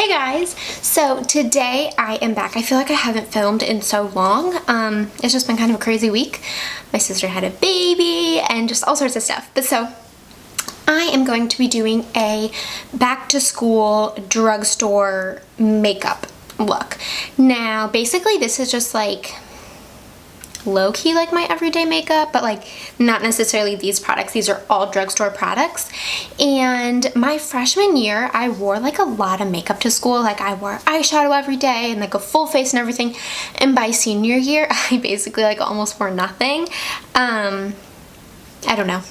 Hey guys, so today I am back. I feel like I haven't filmed in so long. It's just been kind of a crazy week. My sister had a baby and just all sorts of stuff. But so I am going to be doing a back to school drugstore makeup look. Now basically this is just like low-key like my everyday makeup, but like not necessarily these products. These are all drugstore products. And my freshman year I wore like a lot of makeup to school. Like I wore eyeshadow every day and like a full face and everything, and by senior year I basically like almost wore nothing. I don't know,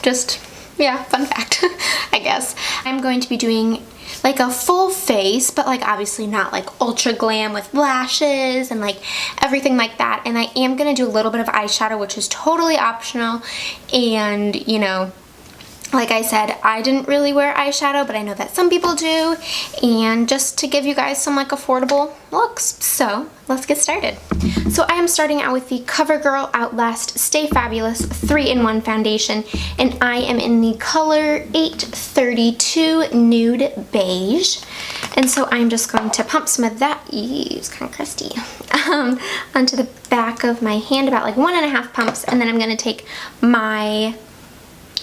just yeah, fun fact. I guess I'm going to be doing like a full face, but like obviously not like ultra glam with lashes and like everything like that. And I am gonna do a little bit of eyeshadow, which is totally optional. And you know, like I said, I didn't really wear eyeshadow, but I know that some people do, and just to give you guys some like affordable looks. So let's get started. So I am starting out with the Covergirl Outlast Stay Fabulous 3-in-1 foundation, and I am in the color 832 Nude Beige. And so I'm just going to pump some of that, it's kind of crusty, onto the back of my hand, about like 1.5 pumps, and then I'm going to take my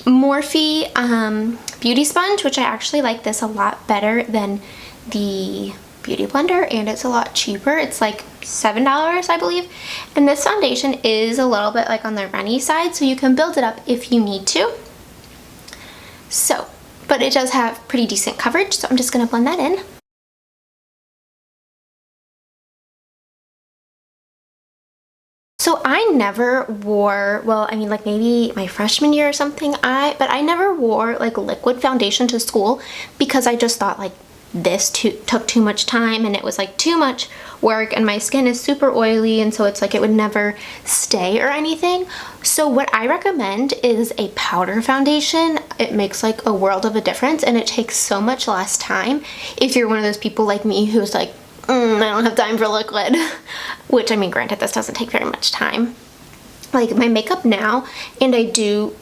Morphe beauty sponge, which I actually like this a lot better than the beauty blender, and it's a lot cheaper. It's like $7, I believe, and this foundation is a little bit like on the runny side, so you can build it up if you need to. So, but it does have pretty decent coverage, so I'm just gonna blend that in. So I never wore, well, I mean like maybe my freshman year or something, but I never wore like liquid foundation to school because I just thought like this took too much time and it was like too much work, and my skin is super oily, and so it's like it would never stay or anything. So what I recommend is a powder foundation. It makes like a world of a difference, and it takes so much less time if you're one of those people like me who's like, I don't have time for liquid. Which, I mean, granted, this doesn't take very much time. Like my makeup now, and I do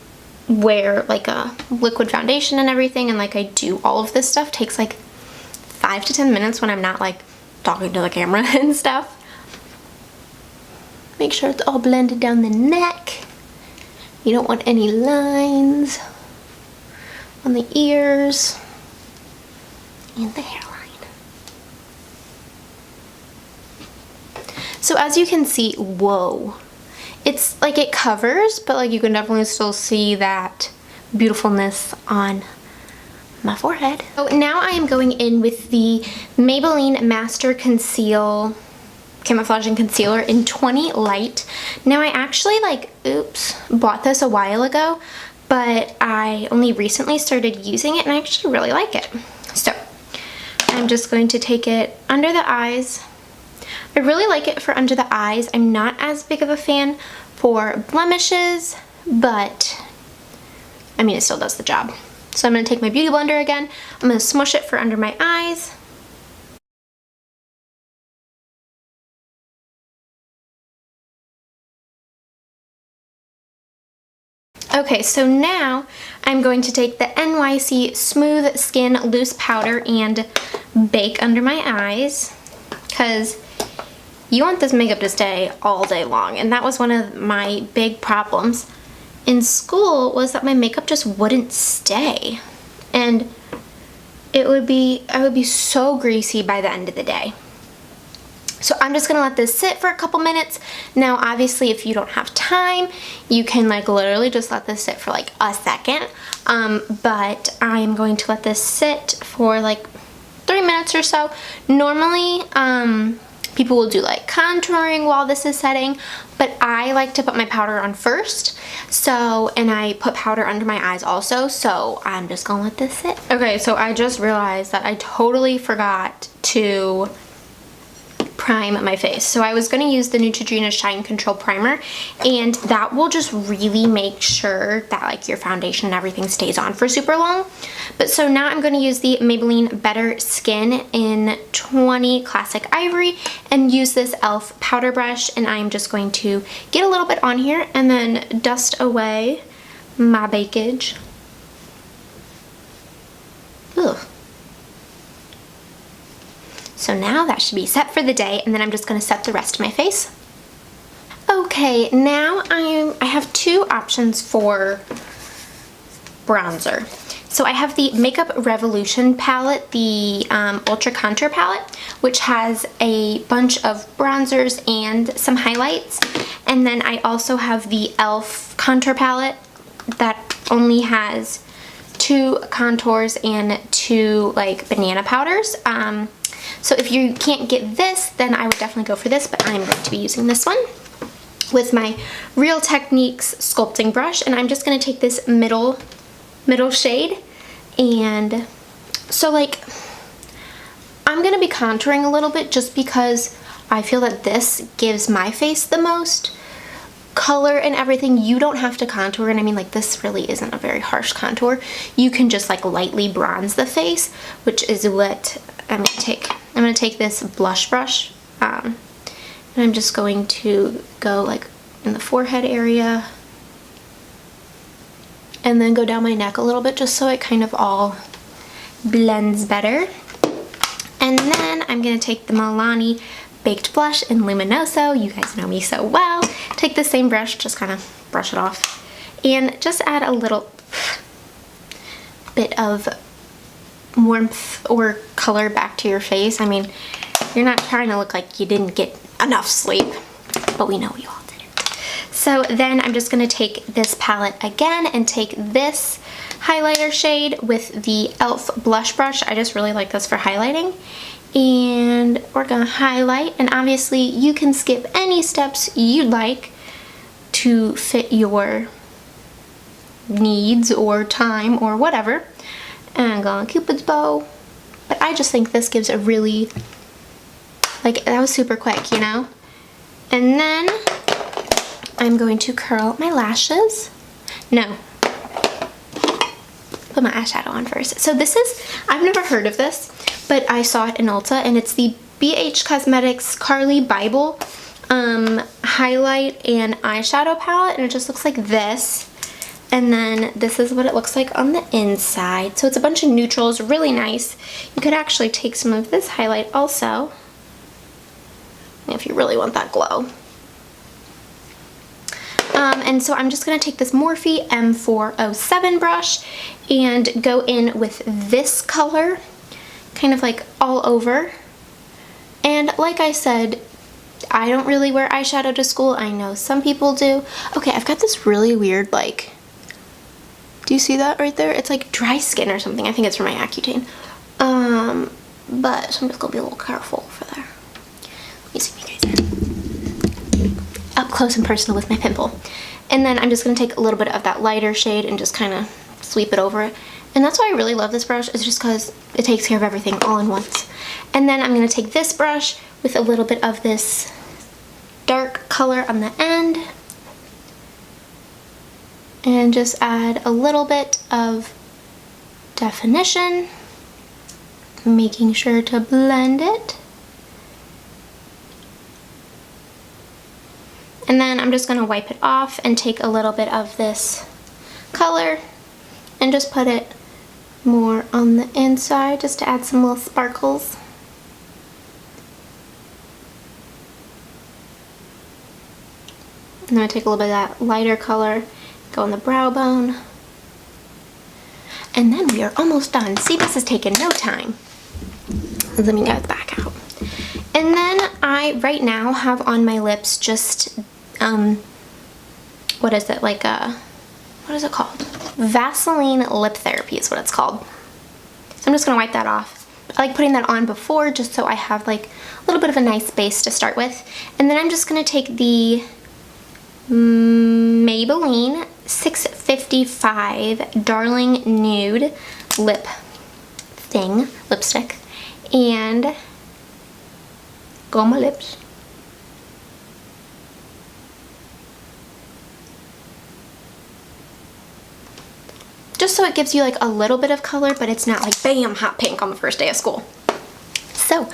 wear like a liquid foundation and everything, and like I do all of this stuff, takes like 5 to 10 minutes when I'm not like talking to the camera and stuff. Make sure it's all blended down the neck. You don't want any lines on the ears and the hairline. So as you can see, whoa, it's like it covers, but like you can definitely still see that beautifulness on my forehead. So now I am going in with the Maybelline Master Conceal Camouflaging Concealer in 20 Light. Now I actually bought this a while ago, but I only recently started using it and I actually really like it. So I'm just going to take it under the eyes. I really like it for under the eyes. I'm not as big of a fan for blemishes, but I mean, it still does the job. So I'm going to take my beauty blender again. I'm going to smush it for under my eyes. Okay, so now I'm going to take the NYC Smooth Skin Loose Powder and bake under my eyes, because you want this makeup to stay all day long, and that was one of my big problems in school, was that my makeup just wouldn't stay, and I would be so greasy by the end of the day. So I'm just gonna let this sit for a couple minutes. Now obviously if you don't have time, you can like literally just let this sit for like a second, but I'm going to let this sit for like 3 minutes or so. Normally people will do like contouring while this is setting, but I like to put my powder on first. So, and I put powder under my eyes also, so I'm just gonna let this sit. Okay, so I just realized that I totally forgot to prime my face. So I was going to use the Neutorgena Shine Control Primer, and that will just really make sure that like your foundation and everything stays on for super long. But so now I'm going to use the Maybelline Better Skin in 20 Classic Ivory and use this e.l.f. powder brush, and I'm just going to get a little bit on here and then dust away my bakage. Ugh. So now that should be set for the day, and then I'm just gonna set the rest of my face. Okay, now I have two options for bronzer. So I have the Makeup Revolution palette, the Ultra Contour palette, which has a bunch of bronzers and some highlights. And then I also have the e.l.f. contour palette that only has 2 contours and 2 like banana powders. So if you can't get this, then I would definitely go for this, but I'm going to be using this one with my Real Techniques sculpting brush, and I'm just going to take this middle shade, and so like I'm going to be contouring a little bit just because I feel that this gives my face the most color and everything. You don't have to contour, and I mean, like, this really isn't a very harsh contour. You can just like lightly bronze the face, which is what I'm going to take. I'm going to take this blush brush, and I'm just going to go like in the forehead area and then go down my neck a little bit just so it kind of all blends better. And then I'm going to take the Milani Baked Blush in Luminoso. You guys know me so well. Take the same brush, just kind of brush it off, and just add a little bit of warmth or color back to your face. I mean, you're not trying to look like you didn't get enough sleep, but we know you all did. So then I'm just going to take this palette again and take this highlighter shade with the e.l.f. blush brush. I just really like this for highlighting. And we're going to highlight, and obviously you can skip any steps you'd like to fit your needs or time or whatever. And I'm going Cupid's bow, but I just think this gives a really, like, that was super quick, you know? And then I'm going to curl my lashes. No, put my eyeshadow on first. So this is, I've never heard of this, but I saw it in Ulta, and it's the BHCosmetics Carli Bybel highlight and eyeshadow palette, and it just looks like this. And then this is what it looks like on the inside. So it's a bunch of neutrals, really nice. You could actually take some of this highlight also, if you really want that glow. And so I'm just going to take this Morphe M407 brush and go in with this color, kind of like all over. And like I said, I don't really wear eyeshadow to school. I know some people do. Okay, I've got this really weird, like, do you see that right there? It's like dry skin or something. I think it's from my Accutane. But so I'm just gonna be a little careful for there. Let me see if you guys are up close and personal with my pimple. And then I'm just gonna take a little bit of that lighter shade and just kind of sweep it over it. And that's why I really love this brush, is just because it takes care of everything all in once. And then I'm gonna take this brush with a little bit of this dark color on the end and just add a little bit of definition, making sure to blend it. And then I'm just gonna wipe it off and take a little bit of this color and just put it more on the inside just to add some little sparkles. And then I take a little bit of that lighter color, go on the brow bone. And then we are almost done. See, this is taking no time. Let me get it back out. And then I, right now, have on my lips just, what is it, like a, what is it called? Vaseline Lip Therapy is what it's called. So I'm just gonna wipe that off. I like putting that on before just so I have like a little bit of a nice base to start with. And then I'm just gonna take the Maybelline 655 Darling Nude lipstick, and go on my lips. Just so it gives you like a little bit of color, but it's not like bam, hot pink on the first day of school. So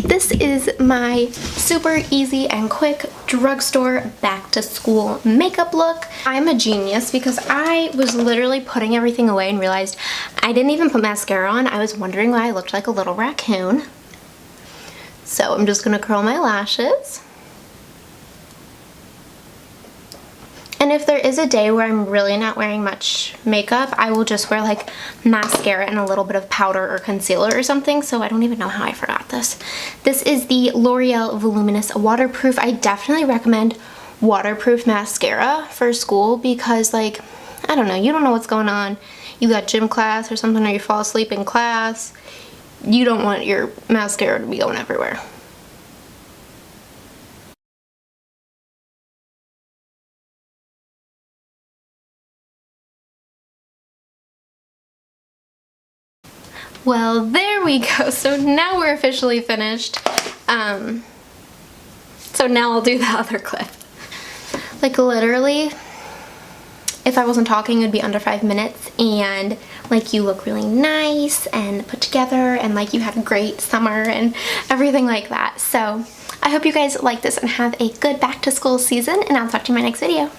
this is my super easy and quick drugstore back to school makeup look. I'm a genius because I was literally putting everything away and realized I didn't even put mascara on. I was wondering why I looked like a little raccoon. So I'm just gonna curl my lashes. And if there is a day where I'm really not wearing much makeup, I will just wear like mascara and a little bit of powder or concealer or something. So I don't even know how I forgot this. This is the L'Oreal Voluminous Waterproof. I definitely recommend waterproof mascara for school because, like, I don't know, you don't know what's going on. You got gym class or something, or you fall asleep in class. You don't want your mascara to be going everywhere. Well, there we go. So now we're officially finished. So now I'll do the other clip. Like, literally, if I wasn't talking, it would be under 5 minutes, and like, you look really nice and put together, and like, you had a great summer and everything like that. So I hope you guys like this and have a good back to school season, and I'll talk to you in my next video.